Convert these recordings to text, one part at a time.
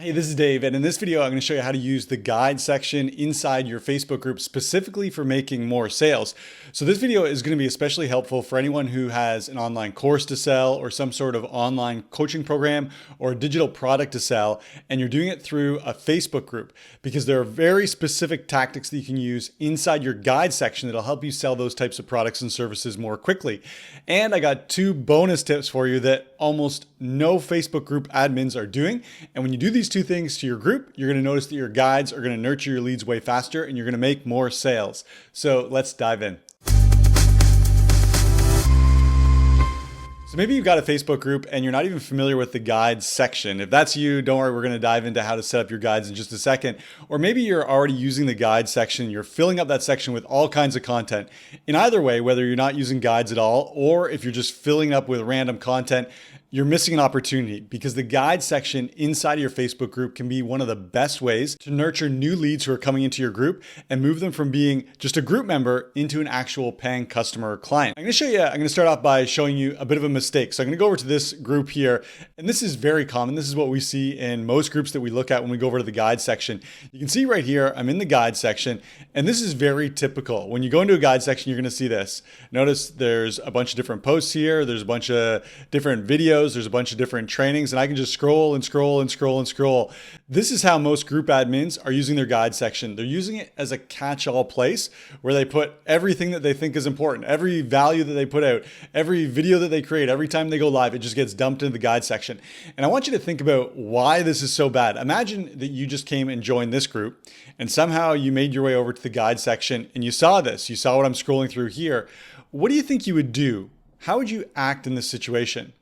Hey, this is Dave, and in this video, I'm going to show you how to use the guide section inside your Facebook group specifically for making more sales. So this video is going to be especially helpful for anyone who has an online course to sell or some sort of online coaching program or a digital product to sell, and you're doing it through a Facebook group because there are very specific tactics that you can use inside your guide section that'll help you sell those types of products and services more quickly. And I got two bonus tips for you that almost no Facebook group admins are doing. And when you do these two things to your group, you're going to notice that your guides are going to nurture your leads way faster and you're going to make more sales. So let's dive in. So maybe you've got a Facebook group and you're not even familiar with the guides section. If that's you, don't worry, we're going to dive into how to set up your guides in just a second. Or maybe you're already using the guide section, you're filling up that section with all kinds of content. In either way, whether you're not using guides at all, or if you're just filling up with random content, you're missing an opportunity because the guide section inside of your Facebook group can be one of the best ways to nurture new leads who are coming into your group and move them from being just a group member into an actual paying customer or client. I'm going to start off by showing you a bit of a mistake. So I'm going to go over to this group here, and this is very common. This is what we see in most groups that we look at when we go over to the guide section. You can see right here, I'm in the guide section, and this is very typical. When you go into a guide section, you're going to see this. Notice there's a bunch of different posts here. There's a bunch of different videos. There's a bunch of different trainings, and I can just scroll and scroll and scroll and scroll. This is how most group admins are using their guide section. They're using it as a catch-all place where they put everything that they think is important, every value that they put out, every video that they create, every time they go live, it just gets dumped into the guide section. And I want you to think about why this is so bad. Imagine that you just came and joined this group, and somehow you made your way over to the guide section and you saw this. You saw what I'm scrolling through here. What do you think you would do? How would you act in this situation?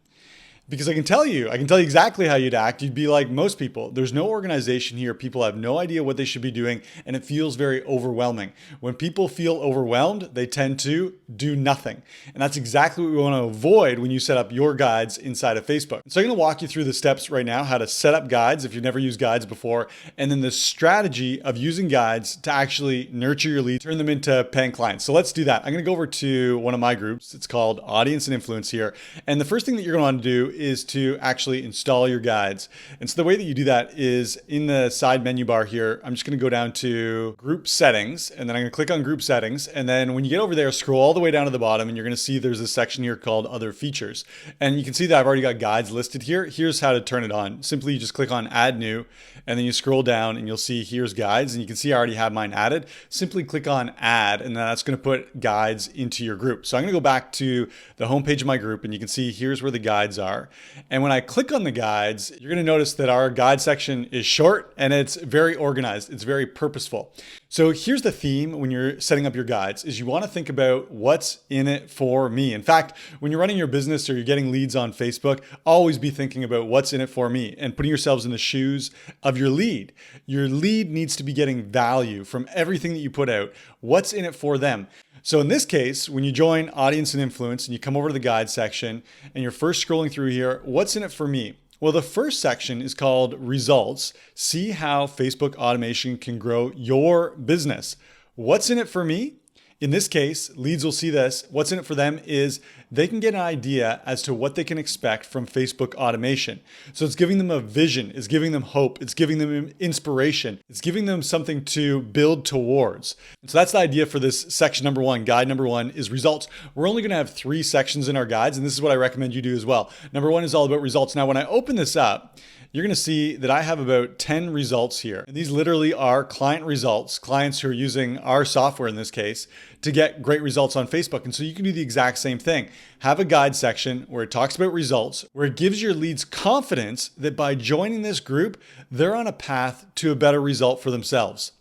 Because I can tell you exactly how you'd act. You'd be like most people. There's no organization here. People have no idea what they should be doing, and it feels very overwhelming. When people feel overwhelmed, they tend to do nothing. And that's exactly what we want to avoid when you set up your guides inside of Facebook. So I'm going to walk you through the steps right now, how to set up guides if you've never used guides before, and then the strategy of using guides to actually nurture your leads, turn them into paying clients. So let's do that. I'm going to go over to one of my groups. It's called Audience and Influence here. And the first thing that you're going to want to do is to actually install your guides. And so the way that you do that is in the side menu bar here, I'm just going to go down to group settings, and then I'm going to click on group settings. And then when you get over there, scroll all the way down to the bottom, and you're going to see there's a section here called other features. And you can see that I've already got guides listed here. Here's how to turn it on. Simply you just click on add new, and then you scroll down and you'll see here's guides. And you can see I already have mine added. Simply click on add, and then that's going to put guides into your group. So I'm going to go back to the homepage of my group, and you can see here's where the guides are. And when I click on the guides, you're going to notice that our guide section is short and it's very organized. It's very purposeful. So here's the theme when you're setting up your guides is you want to think about what's in it for me. In fact, when you're running your business or you're getting leads on Facebook, always be thinking about what's in it for me and putting yourselves in the shoes of your lead. Your lead needs to be getting value from everything that you put out. What's in it for them? So in this case, when you join Audience and Influence and you come over to the guide section and you're first scrolling through here, what's in it for me? Well, the first section is called Results. See how Facebook automation can grow your business. What's in it for me? In this case, leads will see this. What's in it for them is they can get an idea as to what they can expect from Facebook automation. So it's giving them a vision, it's giving them hope, it's giving them inspiration, it's giving them something to build towards. And so that's the idea for this section number one. Guide number one is results. We're only going to have 3 sections in our guides, and this is what I recommend you do as well. Number one is all about results. Now, when I open this up, you're going to see that I have about 10 results here. And these literally are client results, clients who are using our software in this case to get great results on Facebook. And so you can do the exact same thing. Have a guide section where it talks about results, where it gives your leads confidence that by joining this group, they're on a path to a better result for themselves.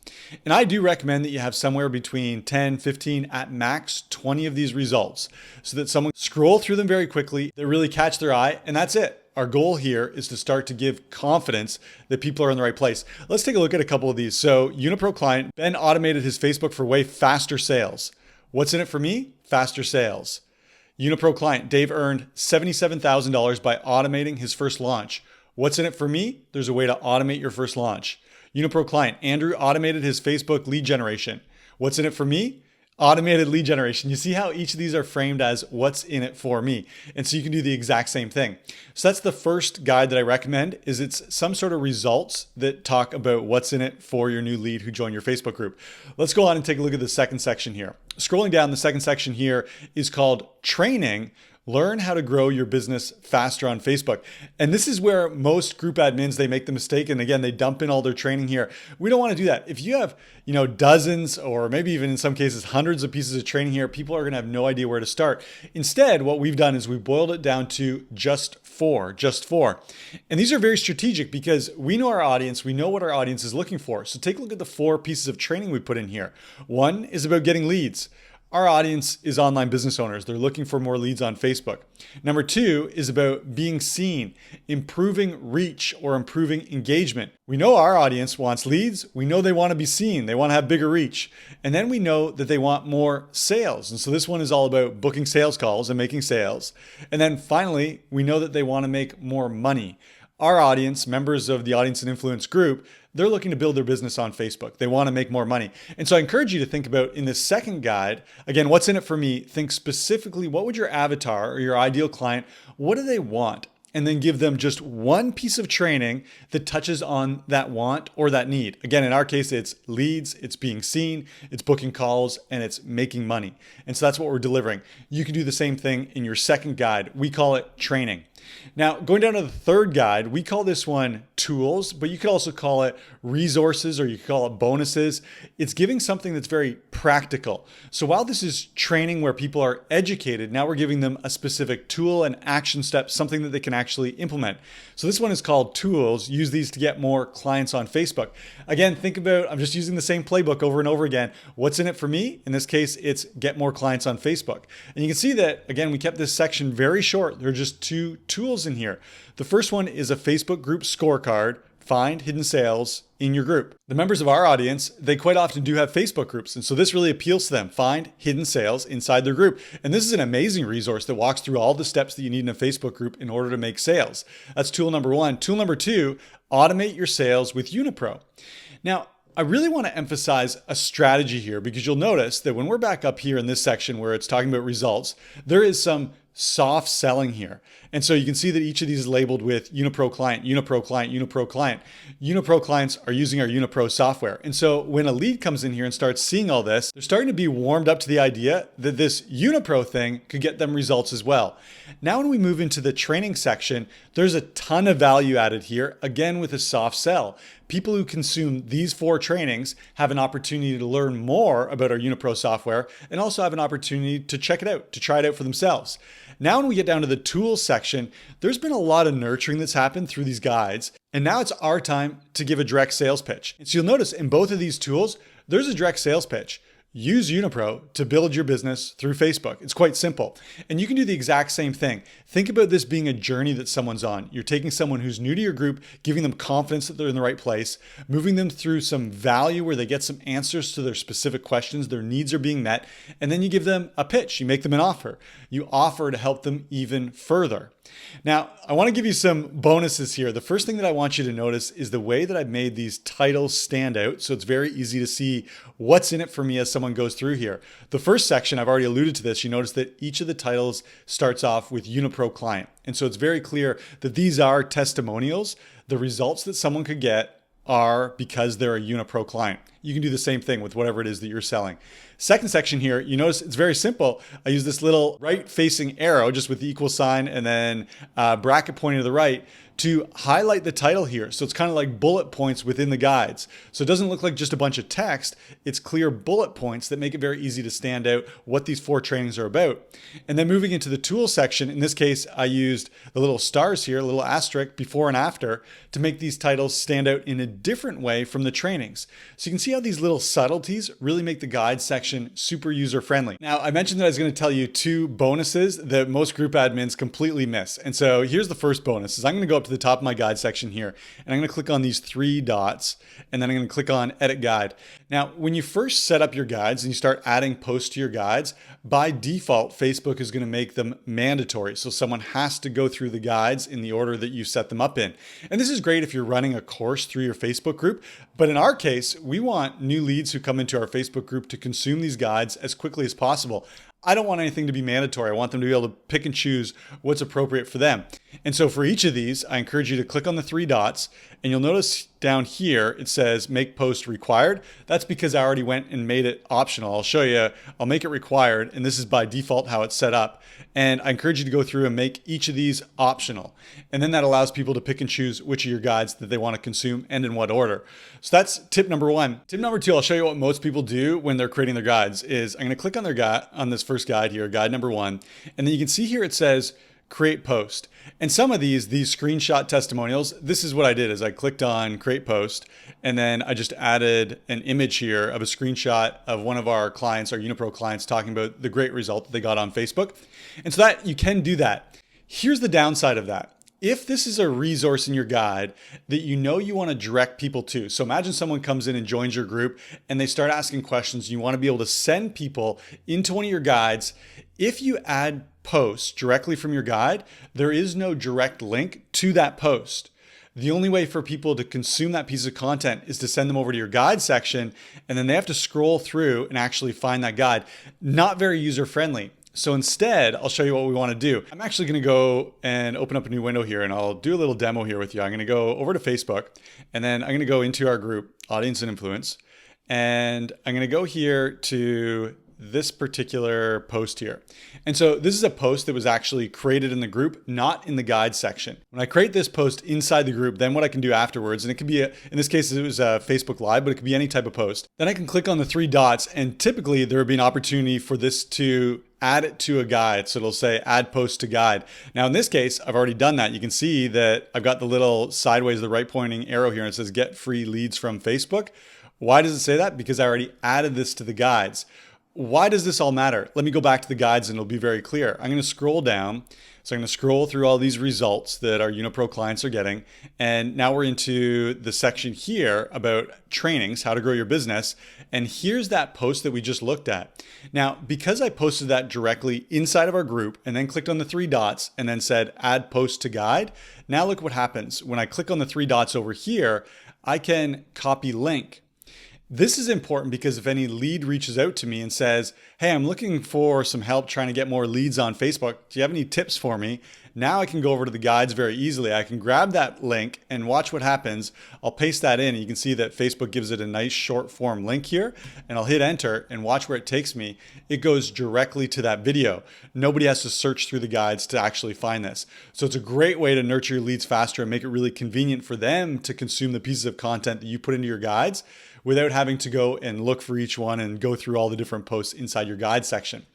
And I do recommend that you have somewhere between 10, 15, at max 20 of these results so that someone scroll through them very quickly, they really catch their eye, and that's it. Our goal here is to start to give confidence that people are in the right place. Let's take a look at a couple of these. So Unipro client, Ben automated his Facebook for way faster sales. What's in it for me? Faster sales. Unipro client, Dave earned $77,000 by automating his first launch. What's in it for me? There's a way to automate your first launch. Unipro client, Andrew automated his Facebook lead generation. What's in it for me? automated lead generation. You see how each of these are framed as what's in it for me. And so you can do the exact same thing. So that's the first guide that I recommend, is it's some sort of results that talk about what's in it for your new lead who joined your Facebook group. Let's go on and take a look at the second section here. Scrolling down, the second section here is called training. Learn how to grow your business faster on Facebook. And this is where most group admins, they make the mistake. And again, they dump in all their training here. We don't want to do that. If you have, dozens or maybe even in some cases, hundreds of pieces of training here, people are going to have no idea where to start. Instead, what we've done is we boiled it down to just four. And these are very strategic because we know our audience. We know what our audience is looking for. So take a look at the 4 pieces of training we put in here. 1 is about getting leads. Our audience is online business owners. They're looking for more leads on Facebook. Number 2 is about being seen, improving reach or improving engagement. We know our audience wants leads. We know they want to be seen. They want to have bigger reach. And then we know that they want more sales. And so this one is all about booking sales calls and making sales. And then finally, we know that they want to make more money. Our audience, members of the Audience and Influence group, they're looking to build their business on Facebook. They want to make more money. And so I encourage you to think about in this second guide, again, what's in it for me? Think specifically, what would your avatar or your ideal client, what do they want? And then give them just one piece of training that touches on that want or that need. Again, in our case, it's leads, it's being seen, it's booking calls, and it's making money. And so that's what we're delivering. You can do the same thing in your second guide. We call it training. Now, going down to the third guide, we call this one tools, but you could also call it resources or you could call it bonuses. It's giving something that's very practical. So while this is training where people are educated, now we're giving them a specific tool and action step, something that they can actually implement. So this one is called tools. Use these to get more clients on Facebook. Again, think about, I'm just using the same playbook over and over again. What's in it for me? In this case, it's get more clients on Facebook. And you can see that, again, we kept this section very short. There are just 2 tools in here. The first one is a Facebook group scorecard. Find hidden sales in your group. The members of our audience, they quite often do have Facebook groups. And so this really appeals to them. Find hidden sales inside their group. And this is an amazing resource that walks through all the steps that you need in a Facebook group in order to make sales. That's tool number 1. Tool number 2, automate your sales with Unipro. Now, I really want to emphasize a strategy here because you'll notice that when we're back up here in this section where it's talking about results, there is some soft selling here. And so you can see that each of these is labeled with Unipro client, Unipro client, Unipro client. Unipro clients are using our Unipro software. And so when a lead comes in here and starts seeing all this, they're starting to be warmed up to the idea that this Unipro thing could get them results as well. Now, when we move into the training section, there's a ton of value added here, again, with a soft sell. People who consume these 4 trainings have an opportunity to learn more about our Unipro software and also have an opportunity to check it out, to try it out for themselves. Now, when we get down to the tools section, there's been a lot of nurturing that's happened through these guides. And now it's our time to give a direct sales pitch. And so you'll notice in both of these tools, there's a direct sales pitch. Use Unipro to build your business through Facebook. It's quite simple. And you can do the exact same thing. Think about this being a journey that someone's on. You're taking someone who's new to your group, giving them confidence that they're in the right place, moving them through some value where they get some answers to their specific questions, their needs are being met, and then you give them a pitch. You make them an offer. You offer to help them even further. Now, I want to give you some bonuses here. The first thing that I want you to notice is the way that I've made these titles stand out. So it's very easy to see what's in it for me as someone goes through here. The first section, I've already alluded to this. You notice that each of the titles starts off with Unipro client. And so it's very clear that these are testimonials. The results that someone could get are because they're a Unipro client. You can do the same thing with whatever it is that you're selling. Second section here, you notice it's very simple. I use this little right-facing arrow just with the equal sign and then bracket pointing to the right to highlight the title here. So it's kind of like bullet points within the guides. So it doesn't look like just a bunch of text. It's clear bullet points that make it very easy to stand out what these 4 trainings are about. And then moving into the tool section, in this case, I used the little stars here, a little asterisk before and after to make these titles stand out in a different way from the trainings. So you can see how these little subtleties really make the guide section super user-friendly. Now, I mentioned that I was going to tell you 2 bonuses that most group admins completely miss. And so here's the first bonus is I'm going to go up to the top of my guide section here, and I'm going to click on these three dots, and then I'm going to click on Edit Guide. Now, when you first set up your guides and you start adding posts to your guides, by default, Facebook is going to make them mandatory. So someone has to go through the guides in the order that you set them up in. And this is great if you're running a course through your Facebook group. But in our case, we want new leads who come into our Facebook group to consume these guides as quickly as possible. I don't want anything to be mandatory. I want them to be able to pick and choose what's appropriate for them. And so for each of these, I encourage you to click on the three dots, and you'll notice down here, it says make post required. That's because I already went and made it optional. I'll show you, I'll make it required, and this is by default how it's set up. And I encourage you to go through and make each of these optional. And then that allows people to pick and choose which of your guides that they want to consume and in what order. So that's tip number one. Tip number two, I'll show you what most people do when they're creating their guides is I'm going to click on their guide, on this first guide here, guide number one. And then you can see here it says create post. And some of these screenshot testimonials, this is what I did is I clicked on create post, and then I just added an image here of a screenshot of one of our clients, our Unipro clients, talking about the great result that they got on Facebook. And so that you can do that. Here's the downside of that. If this is a resource in your guide that you know you want to direct people to, so imagine someone comes in and joins your group and they start asking questions, you want to be able to send people into one of your guides. If you add posts directly from your guide, there is no direct link to that post. The only way for people to consume that piece of content is to send them over to your guide section, and then they have to scroll through and actually find that guide. Not very user-friendly. So instead, I'll show you what we want to do. I'm actually going to go and open up a new window here, and I'll do a little demo here with you. I'm going to go over to Facebook, and then I'm going to go into our group, Audience and Influence, and I'm going to go here to this particular post here. And so this is a post that was actually created in the group, not in the guide section. When I create this post inside the group, then what I can do afterwards, and it could be, in this case, it was a Facebook Live, but it could be any type of post. Then I can click on the three dots, and typically there would be an opportunity for this to add it to a guide. So it'll say add post to guide. Now in this case, I've already done that. You can see that I've got the little sideways, the right pointing arrow here, and it says get free leads from Facebook. Why does it say that? Because I already added this to the guides. Why does this all matter? Let me go back to the guides and it'll be very clear. I'm going to scroll down. So I'm going to scroll through all these results that our Unipro clients are getting. And now we're into the section here about trainings, how to grow your business. And here's that post that we just looked at. Now, because I posted that directly inside of our group and then clicked on the three dots and then said add post to guide. Now look what happens. When I click on the three dots over here, I can copy link. This is important because if any lead reaches out to me and says, hey, I'm looking for some help trying to get more leads on Facebook. Do you have any tips for me? Now I can go over to the guides very easily. I can grab that link and watch what happens. I'll paste that in. You can see that Facebook gives it a nice short form link here, and I'll hit enter and watch where it takes me. It goes directly to that video. Nobody has to search through the guides to actually find this. So it's a great way to nurture your leads faster and make it really convenient for them to consume the pieces of content that you put into your guides without having to go and look for each one and go through all the different posts inside your guide section.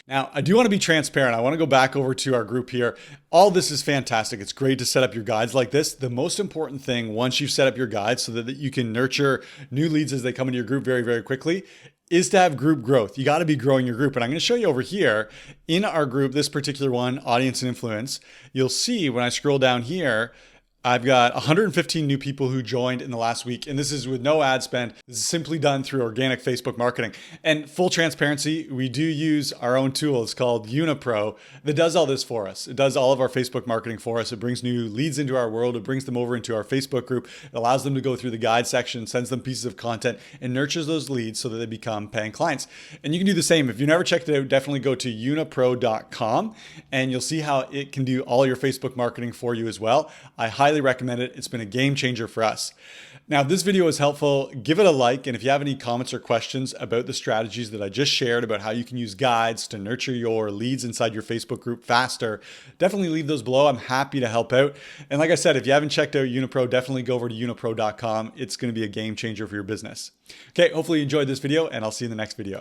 Now, I do want to be transparent. I want to go back over to our group here. All this is fantastic. It's great to set up your guides like this. The most important thing once you've set up your guides so that you can nurture new leads as they come into your group very, very quickly is to have group growth. You got to be growing your group. And I'm going to show you over here in our group, this particular one, Audience and Influence. You'll see when I scroll down here, I've got 115 new people who joined in the last week, and this is with no ad spend. This is simply done through organic Facebook marketing. And full transparency, we do use our own tool. It's called Unipro that does all this for us. It does all of our Facebook marketing for us. It brings new leads into our world. It brings them over into our Facebook group. It allows them to go through the guide section, sends them pieces of content, and nurtures those leads so that they become paying clients. And you can do the same. If you've never checked it out, definitely go to unipro.com, and you'll see how it can do all your Facebook marketing for you as well. I highly recommend it. It's been a game changer for us. Now, if this video is helpful, give it a like. And if you have any comments or questions about the strategies that I just shared about how you can use guides to nurture your leads inside your Facebook group faster, definitely leave those below. I'm happy to help out. And like I said, if you haven't checked out Unipro, definitely go over to unipro.com. It's going to be a game changer for your business. Okay, hopefully you enjoyed this video, and I'll see you in the next video.